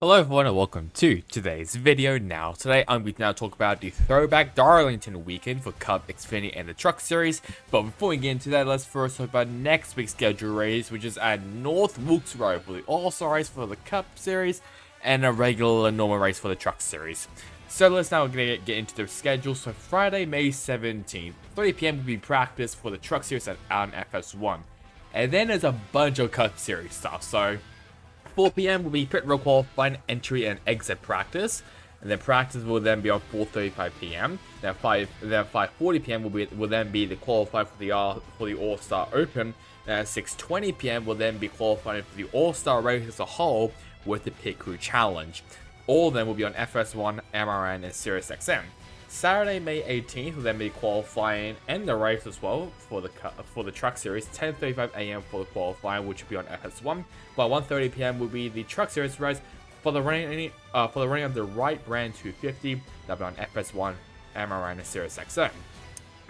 Hello everyone and welcome to today's video. Today I'm going to now talk about the throwback Darlington weekend for Cup, Xfinity and the Truck Series. But before we get into that, let's first talk about next week's schedule race, which is at North Wilkesboro for the All-Star race for the Cup Series and a regular normal race for the Truck Series. So let's now get into the schedule. So Friday, May 17th, 3 p.m. will be practice for the Truck Series at FS1. And then there's a bunch of Cup Series stuff, so 4 p.m. will be pit road qualifying, entry and exit practice, and then practice will then be on 4:35 p.m. Then 5:40 p.m. will then be the qualifying for the All-Star Open. And at 6:20 p.m. will then be qualifying for the All-Star race as a whole with the Pit Crew Challenge. All of them will be on FS1, MRN, and SiriusXM. Saturday, May 18th will then be qualifying and the race as well for the Truck Series. 10:35 a.m. for the qualifying, which will be on FS1. By 1:30 p.m. will be the Truck Series race for the running of the Right Brand 250. That'll be on FS1, MRN, and SiriusXM.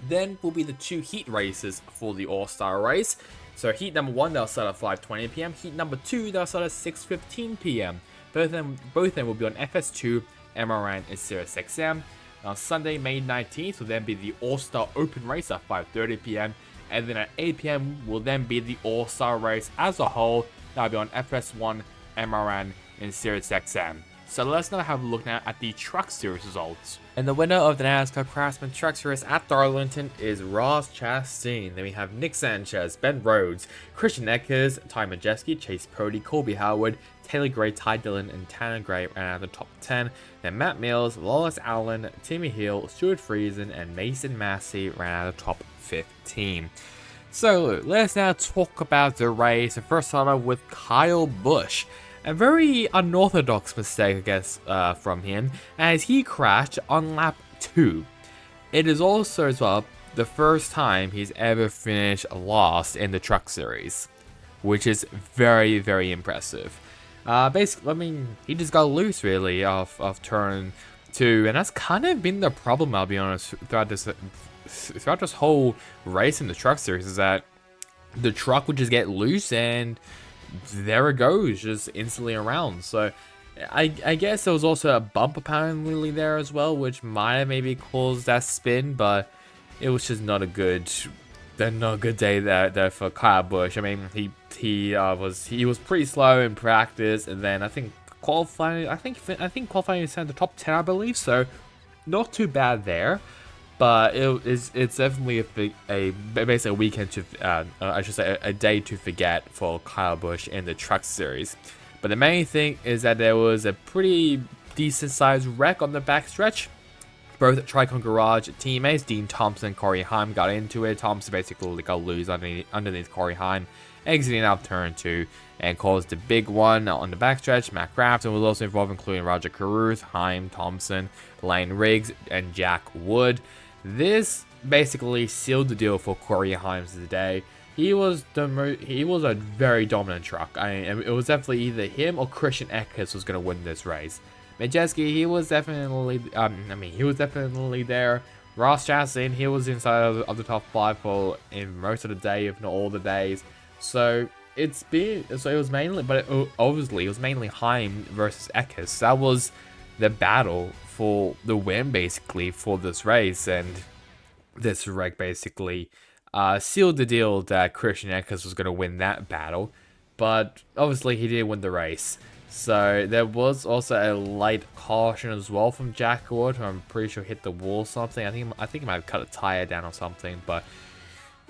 Then will be the two heat races for the All-Star race. So heat number 1, they'll start at 5:20 p.m. Heat number 2, they'll start at 6:15 p.m. Both of them will be on FS2, MRN, and SiriusXM. On Sunday, May 19th will then be the All-Star Open race at 5:30 p.m. And then at 8 p.m. will then be the All-Star race as a whole. That'll be on FS1, MRN, and SiriusXM. So let's now have a look now at the Truck Series results. And the winner of the NASCAR Craftsman Truck Series at Darlington is Ross Chastain. Then we have Nick Sanchez, Ben Rhodes, Christian Eckers, Ty Majeski, Chase Purdy, Colby Howard, Taylor Gray, Ty Dillon, and Tanner Gray ran out of the top 10. Then Matt Mills, Lawless Allen, Timmy Hill, Stuart Friesen, and Mason Massey ran out of the top 15. So let's now talk about the race. And first start off with Kyle Busch. A very unorthodox mistake, I guess, from him, as he crashed on lap 2. It is also, as well, the first time he's ever finished last in the Truck Series, which is very, very impressive. Basically, I mean, he just got loose, really, off turn 2, and that's kind of been the problem, I'll be honest, throughout this whole race in the Truck Series, is that the truck would just get loose, and there it goes, just instantly around. So I guess there was also a bump apparently there as well, which might have maybe caused that spin, but it was just not a good day there for Kyle Busch. I mean, he was pretty slow in practice, and then I think qualifying was in the top 10, I believe. So not too bad there. But it's definitely basically a weekend to, I should say, a day to forget for Kyle Busch in the Truck Series. But the main thing is that there was a pretty decent sized wreck on the backstretch. Both Tricon Garage teammates, Dean Thompson and Corey Heim, got into it. Thompson basically got loose underneath Corey Heim, exiting out turn 2, and caused a big one on the backstretch. Matt Crafton was also involved, including Roger Caruth, Heim, Thompson, Lane Riggs, and Jack Wood. This basically sealed the deal for Corey Himes today. He was a very dominant truck. It was definitely either him or Christian Eckers was going to win this race. Majeski, he was definitely there. Ross Chastain, he was inside of the top 5 in most of the day, if not all the days. So it was mainly Heim versus Eckers. That was the battle for the win, basically, for this race, and this wreck basically sealed the deal that Christian Eckers was going to win that battle, but obviously he did win the race. So there was also a light caution as well from Jack Wood, who I'm pretty sure hit the wall or something. I think he might have cut a tire down or something, but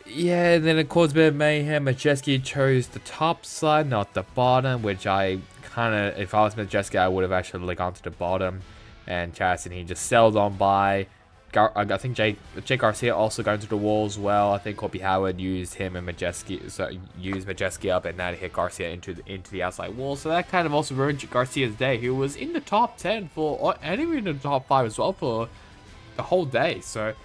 yeah, and then it caused a bit of mayhem. Majeski chose the top side, not the bottom, which if I was Majeski, I would have actually gone to the bottom. And Chastain, he just sailed on by. I think Jake Garcia also got into the wall as well. I think Colby Howard used him and used Majeski up, and that hit Garcia into the outside wall. So that kind of also ruined Garcia's day. He was in the top 10 and even in the top 5 as well for the whole day. So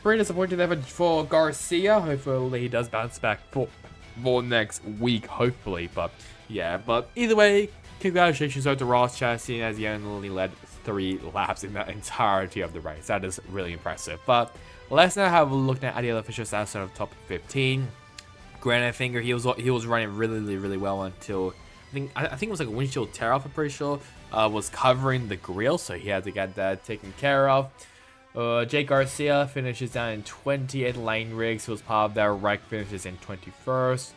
pretty disappointing there for Garcia. Hopefully he does bounce back for next week, hopefully. But yeah, but either way, congratulations to Ross Chastain, as he only led 3 laps in the entirety of the race. That is really impressive. But let's now have a look at the other officials outside of top 15. Granted Finger, he was running really well until I think it was like a windshield tear off, I'm pretty sure. was covering the grill, so he had to get that taken care of. Jake Garcia finishes down in 20th. Lane Riggs, who was part of that wreck, finishes in 21st.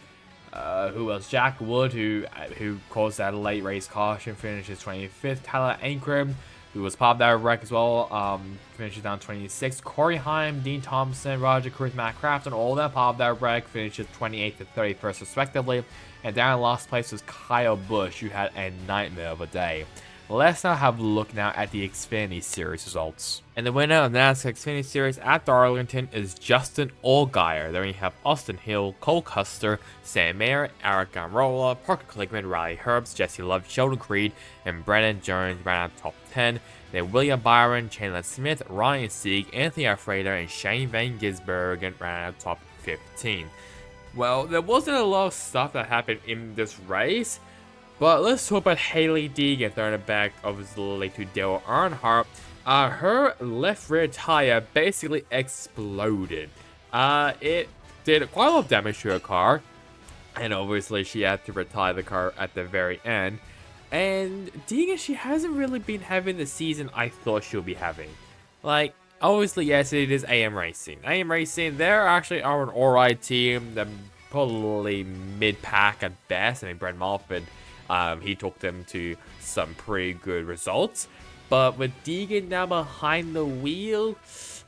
Who else? Jack Wood, who caused that late race caution, finishes 25th. Tyler Ankrum, who was part of that wreck as well, finishes down 26th. Corey Heim, Dean Thompson, Roger Cruz, Matt Crafton, all that part of that wreck, finishes 28th and 31st respectively. And down in last place was Kyle Busch, who had a nightmare of a day. Let's now have a look now at the Xfinity Series results. And the winner of the NASCAR Xfinity Series at Darlington is Justin Allgaier. Then we have Austin Hill, Cole Custer, Sam Mayer, Eric Gamrola, Parker Klickman, Riley Herbst, Jesse Love, Sheldon Creed, and Brennan Jones ran out top 10. Then William Byron, Chandler Smith, Ryan Sieg, Anthony Alfredo, and Shane Van Gisbergen ran out top 15. Well, there wasn't a lot of stuff that happened in this race, but let's talk about Hailie Deegan throwing it back obviously to Dale Earnhardt. Her left rear tire basically exploded. It did quite a lot of damage to her car, and obviously she had to retire the car at the very end. And Deegan, she hasn't really been having the season I thought she'll be having. Like, obviously, yes, it is AM Racing. AM Racing, they're actually are an alright team. They're probably mid-pack at best. I mean, Brent Mulford, he took them to some pretty good results. But with Deegan now behind the wheel,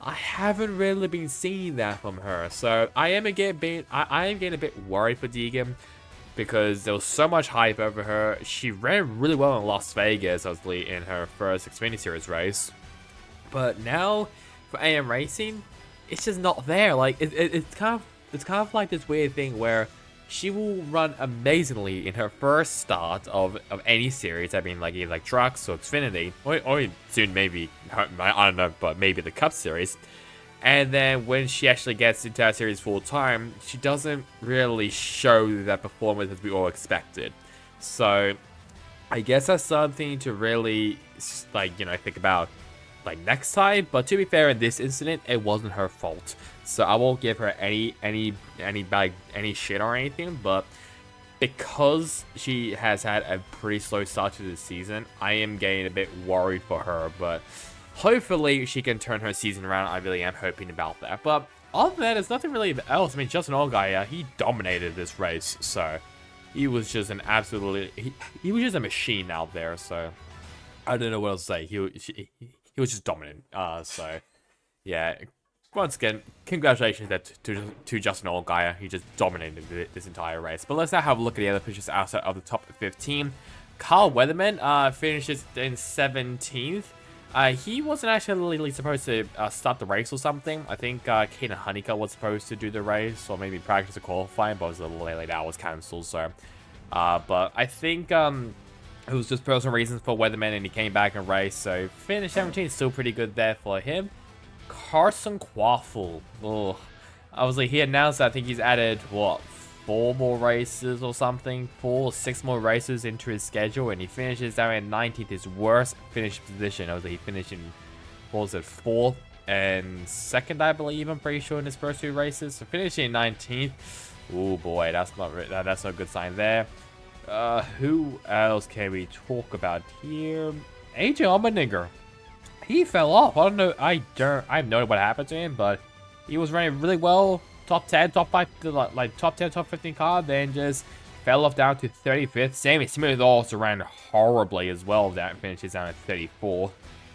I haven't really been seeing that from her. So I am getting a bit worried for Deegan, because there was so much hype over her. She ran really well in Las Vegas, obviously, in her first Xfinity Series race. But now, for AM Racing, it's just not there. Like, it's kind of like this weird thing where she will run amazingly in her first start of any series. I mean, like either like Trucks or Xfinity, or soon maybe, I don't know, but maybe the Cup Series. And then when she actually gets into that series full time, she doesn't really show that performance as we all expected. So I guess that's something to really, like, think about, like, next time. But to be fair, in this incident, it wasn't her fault. So I won't give her any shit or anything. But because she has had a pretty slow start to the season, I am getting a bit worried for her. But hopefully she can turn her season around. I really am hoping about that. But other than that, there's nothing really else. I mean, Justin Allgaier, he dominated this race. So he was just an absolutely, he was just a machine out there. So I don't know what else to say. He was just dominant. So yeah, once again, congratulations to Justin Allgaier. He just dominated this entire race. But let's now have a look at the other finishers outside of the top 15. Carl Weatherman finishes in 17th. He wasn't actually supposed to start the race or something. I think Kaden Honeycutt was supposed to do the race, or maybe practice or qualifying, but it was a little late. That was cancelled. So, but I think it was just personal reasons for Weatherman, and he came back and raced. So finish 17th, still pretty good there for him. Carson Quaffle. Oh, obviously he announced that I think he's added what, 4 more races or something, 4 or 6 more races into his schedule, and he finishes down in 19th, his worst finish position. Obviously he finished in, what was it, 4th and 2nd, I believe, I'm pretty sure, in his first 2 races. So finishing in 19th, oh boy, that's not a good sign there. Who else can we talk about here? AJ Allmendinger. He fell off. I don't know. I have no idea what happened to him, but he was running really well. Top 10, top 5, like top 10, top 15 car, then just fell off down to 35th. Sammy Smith also ran horribly as well. That finishes down at 34th.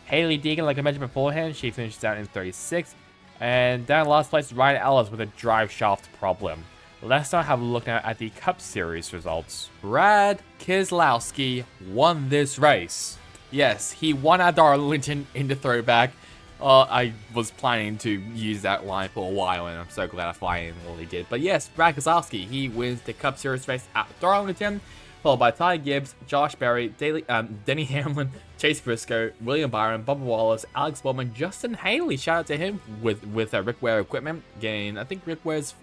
Hailie Deegan, like I mentioned beforehand, she finishes down in 36th. And down last place, Ryan Ellis with a drive shaft problem. Let's now have a look now at the Cup Series results. Brad Keselowski won this race. Yes, he won at Darlington in the throwback. I was planning to use that line for a while, and I'm so glad I finally did. But yes, Brad Keselowski, he wins the Cup Series race at Darlington, followed by Ty Gibbs, Josh Berry, Denny Hamlin, Chase Briscoe, William Byron, Bubba Wallace, Alex Bowman, Justin Haley. Shout out to him with Rick Ware equipment. Getting, I think, Rick Ware's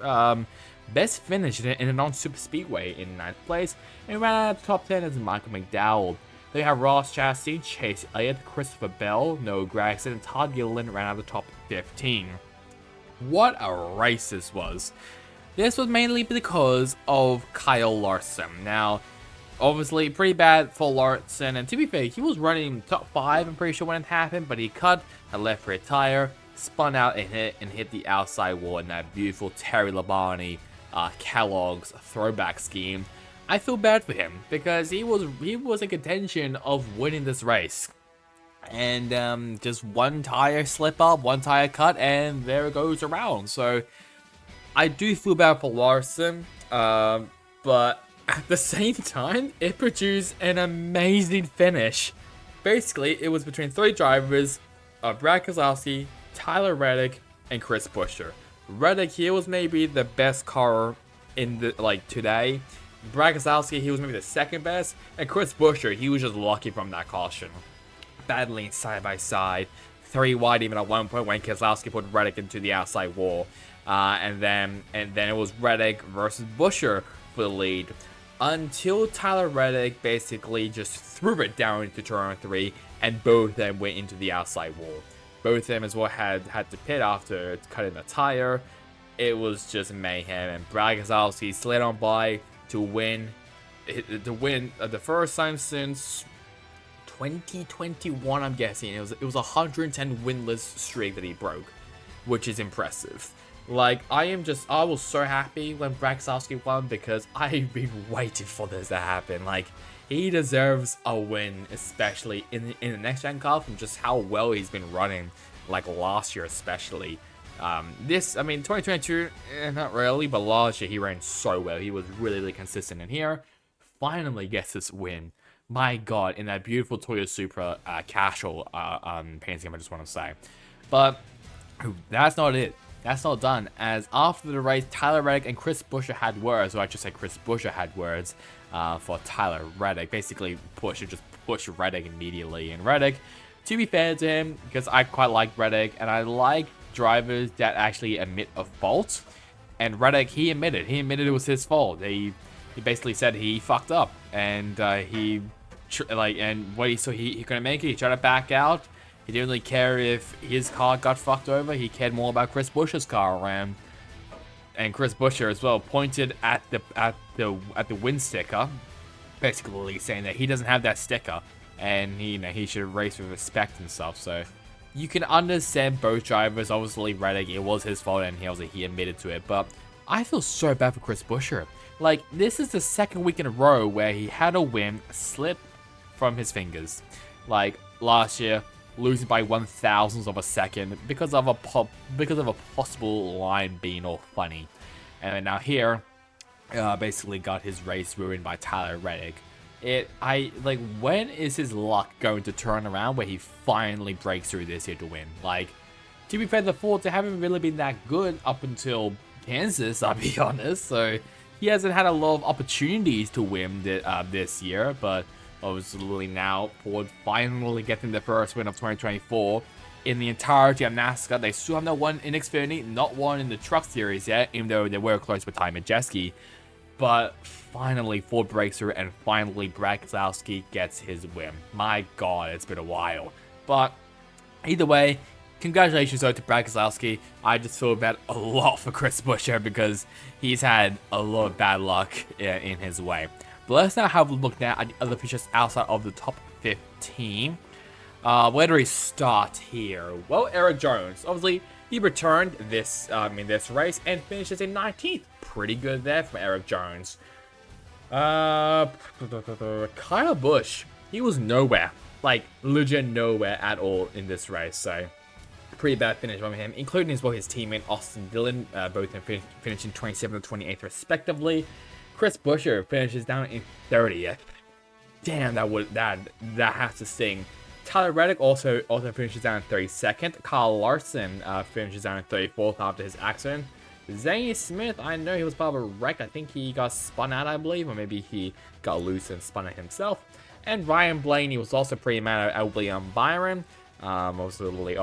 best finish in a non-super speedway in 9th place. And ran out of the top 10 is Michael McDowell. They have Ross Chastain, Chase Elliott, Christopher Bell, Noah Gragson, and Todd Gilliland ran out of the top 15. What a race this was. This was mainly because of Kyle Larson. Now, obviously pretty bad for Larson, and to be fair, he was running top 5, I'm pretty sure, when it happened, but he cut a left rear tire, spun out and hit the outside wall in that beautiful Terry Labonte Kellogg's throwback scheme. I feel bad for him because he was in contention of winning this race. And just one tire slip up, one tire cut, and there it goes around. So I do feel bad for Larson, but at the same time, it produced an amazing finish. Basically, it was between 3 drivers, Brad Keselowski, Tyler Reddick, and Chris Buescher. Reddick here was maybe the best car in the today. Brad Keselowski, he was maybe the second best, and Chris Buescher, he was just lucky from that caution. Battling side by side, 3 wide even at one point when Keselowski put Reddick into the outside wall, and then it was Reddick versus Buescher for the lead, until Tyler Reddick basically just threw it down into turn 3, and both of them went into the outside wall. Both of them as well had to pit after cutting the tire. It was just mayhem, and Brad Keselowski slid on by to win the first time since 2021, I'm guessing. It was a 110 winless streak that he broke, which is impressive. I was so happy when Brad Keselowski won because I've been waiting for this to happen. He deserves a win, especially in the next gen car, from just how well he's been running, last year especially. 2022, not really, but last year he ran so well. He was really consistent in here. Finally gets this win. My God, in that beautiful Toyota Supra casual paint scheme, I just want to say. But that's not it. That's not done, as after the race, Tyler Reddick and Chris Buescher had words, or I should say Chris Buescher had words for Tyler Reddick. Basically, just push Reddick immediately. And Reddick, to be fair to him, because I quite like Reddick, and I like drivers that actually admit a fault. And Reddick, he admitted it was his fault. He basically said he fucked up, and he couldn't make it. He tried to back out. He didn't really care if his car got fucked over. He cared more about Chris Buescher's car around. And Chris Buescher as well pointed at the win sticker, basically saying that he doesn't have that sticker, and he should race with respect and stuff. So you can understand both drivers. Obviously, Reddick, it was his fault, and he admitted to it. But I feel so bad for Chris Buescher. This is the second week in a row where he had a win slip from his fingers. Last year, losing by 1/1000th of a second because of a possible line being all funny, and now here, basically got his race ruined by Tyler Reddick. When is his luck going to turn around where he finally breaks through this year to win? To be fair, the Fords haven't really been that good up until Kansas, I'll be honest. So he hasn't had a lot of opportunities to win this year, but obviously now Ford finally getting the first win of 2024 in the entirety of NASCAR. They still have not won in Xfinity, not won in the Truck Series yet, even though they were close with Ty Majeski. But finally, Ford breaks through, and finally Brad Keselowski gets his win. My God, it's been a while. But either way, congratulations though to Brad Keselowski. I just feel bad a lot for Chris Buescher because he's had a lot of bad luck in his way. But let's now have a look now at the other features outside of the top 15. Where do we start here? Well, Eric Jones. Obviously, he returned this race and finishes in 19th. Pretty good there from Eric Jones. Kyle Busch. He was nowhere. Legit nowhere at all in this race. So, pretty bad finish from him, including as well his teammate Austin Dillon. Both of them finishing 27th and 28th respectively. Chris Buescher finishes down in 30th. Damn, that has to sting. Tyler Reddick also finishes down in 32nd. Kyle Larson finishes down in 34th after his accident. Zane Smith, I know he was part of a wreck. I think he got spun out, I believe, or maybe he got loose and spun out himself. And Ryan Blaney was also pretty mad at William Byron. Obviously,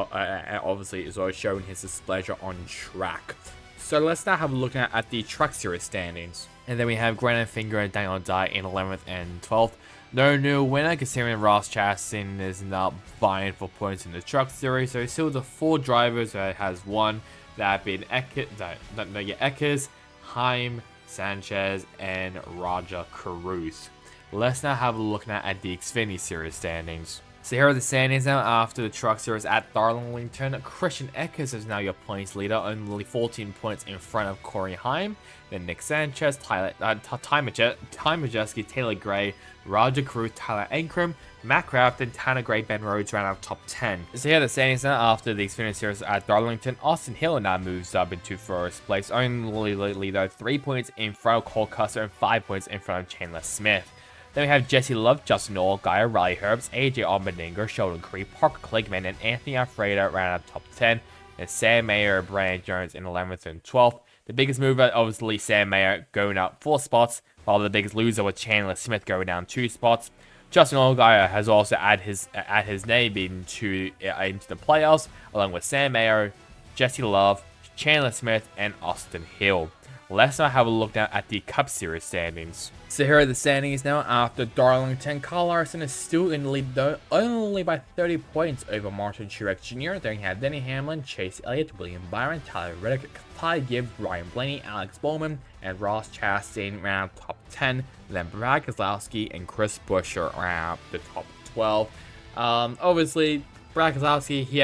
is always showing his displeasure on track. So let's now have a look at the Truck Series standings. And then we have Grant Finger and Daniel Dye in 11th and 12th. No new winner, considering Ross Chastain is not vying for points in the Truck Series. So still the 4 drivers that has won. That have been Eckes, Heim, Sanchez, and Roger Caruth. Let's now have a look now at the Xfinity Series standings. So here are the standings now after the Truck Series at Darlington. Christian Eckers is now your points leader, only 14 points in front of Corey Heim. Then Nick Sanchez, Ty Majeski, Taylor Gray, Roger Cruz, Tyler Ankrum, Matt Craft, and Tanner Gray, Ben Rhodes round out top 10. So here are the standings now after the Xfinity Series at Darlington. Austin Hill now moves up into first place, only leader 3 points in front of Cole Custer and 5 points in front of Chandler Smith. Then we have Jesse Love, Justin Allgaier, Riley Herbst, AJ Allmendinger, Sheldon Creed, Parker Kligman, and Anthony Alfredo round out top 10. And Sam Mayer, Brandon Jones in 11th and 12th. The biggest mover, obviously, Sam Mayer going up 4 spots, while the biggest loser was Chandler Smith going down 2 spots. Justin Allgaier has also added his name into the playoffs, along with Sam Mayer, Jesse Love, Chandler Smith, and Austin Hill. Let's now have a look now at the Cup Series standings. So here are the standings now after Darlington. Kyle Larson is still in the lead though, only by 30 points over Martin Truex Jr. Then you have Denny Hamlin, Chase Elliott, William Byron, Tyler Reddick, Ty Gibbs, Ryan Blaney, Alex Bowman, and Ross Chastain around top 10. Then Brad Keselowski and Chris Buescher around the top 12. Obviously, Brad Keselowski, he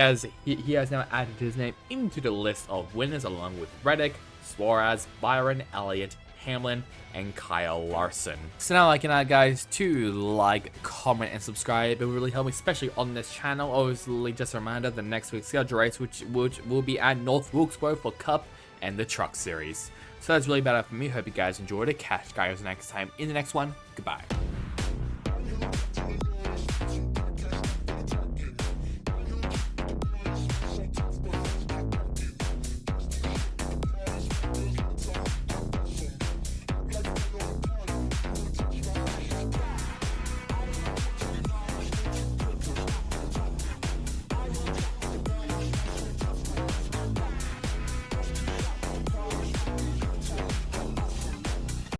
has now added his name into the list of winners along with Reddick, Suarez, Byron, Elliott, Hamlin, and Kyle Larson. So now, guys, to like, comment, and subscribe. It will really help me, especially on this channel. Obviously, just a reminder, the next week's schedule race, which will be at North Wilkesboro for Cup and the Truck Series. So that's really about it for me. Hope you guys enjoyed it. Catch you guys next time in the next one. Goodbye.